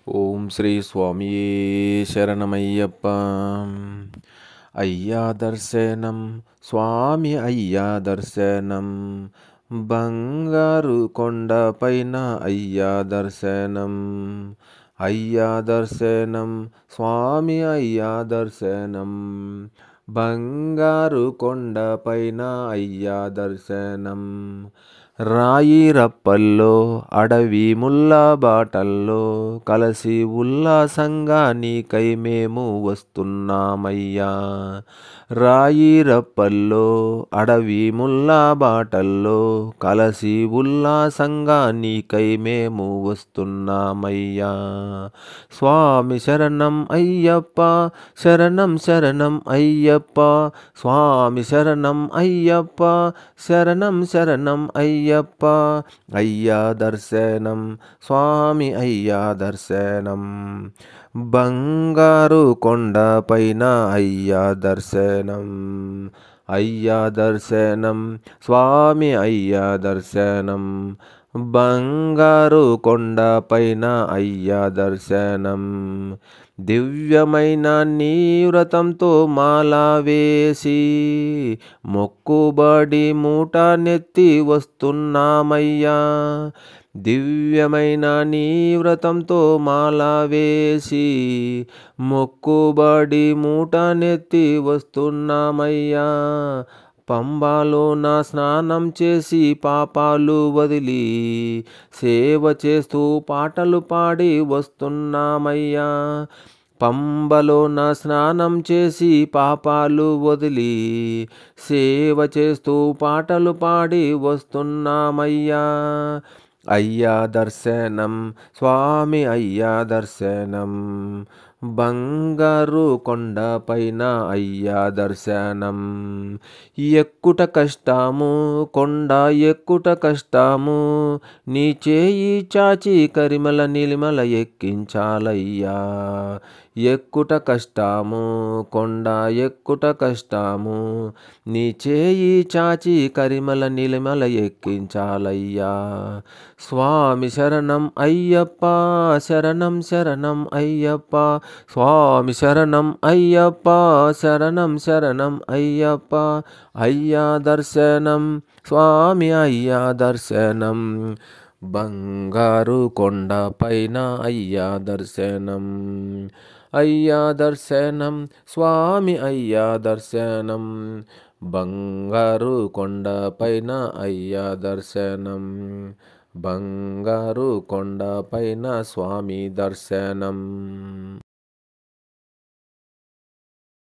ఓం శ్రీ స్వామియే శరణమయ్యప్ప. అయ్యా దర్శనం స్వామి అయ్యా దర్శనం, బంగారు కొండ పైన అయ్యా దర్శనం. అయ్యా దర్శనం స్వామి అయ్యా దర్శనం, బంగారు కొండ పైన అయ్యా దర్శనం. రాయి రప్పల్లో అడవి ముల్ల బాటల్లో కలసి ఉల్లాసంగా నీకై మేము వస్తున్నామయ్యా. రాయి రప్పల్లో అడవి ముల్ల బాటల్లో కలసి ఉల్లాసంగా నీకై మేము వస్తున్నామయ్యా. స్వామి శరణం అయ్యప్ప, శరణం శరణం అయ్యప్ప, స్వామి శరణం అయ్యప్ప, శరణం శరణం అయ్యప్ప. అయ్యా దర్శనం స్వామి అయ్యా దర్శనం, బంగారు కొండ పైన అయ్యా దర్శనం. అయ్యా దర్శనం స్వామి అయ్యా దర్శనం, బంగారు కొండ పైన అయ్యా దర్శనం. దివ్యమైన నీ వ్రతంతో మాల వేసి మొక్కుబడి మూట నెత్తి వస్తున్నామయ్యా. దివ్యమైన నీ వ్రతంతో మాల వేసి మొక్కుబడి మూట నెత్తి వస్తున్నామయ్యా. పంబాలో నా స్నానం చేసి పాపాలు వదిలి సేవ చేస్తూ పాటలు పాడి వస్తున్నామయ్యా. పంబలో నా స్నానం చేసి పాపాలు వదిలి సేవ చేస్తూ పాటలు పాడి వస్తున్నామయ్యా. అయ్యా దర్శనం స్వామి అయ్యా దర్శనం, బంగారు కొండ పైన అయ్యా దర్శనం. ఎక్కుట కష్టము కొండ ఎక్కుట కష్టము, నీ చేయి చాచి కరిమల నిలిమల ఎక్కించాలయ్యా. ఎక్కుట కష్టము కొండ ఎక్కుట కష్టము, నీ చేయి చాచి కరిమల నిలిమల ఎక్కించాలయ్యా. స్వామి శరణం అయ్యప్ప, శరణం శరణం అయ్యప్ప, స్వామి శరణం అయ్యప్ప, శరణం శరణం అయ్యప్ప. అయ్యా దర్శనం స్వామి అయ్యా దర్శనం, బంగారు కొండ పైన అయ్యా దర్శనం. అయ్యా దర్శనం స్వామి అయ్యా దర్శనం, బంగారు కొండ పైన అయ్యా దర్శనం. బంగారు కొండ పైన స్వామి దర్శనం.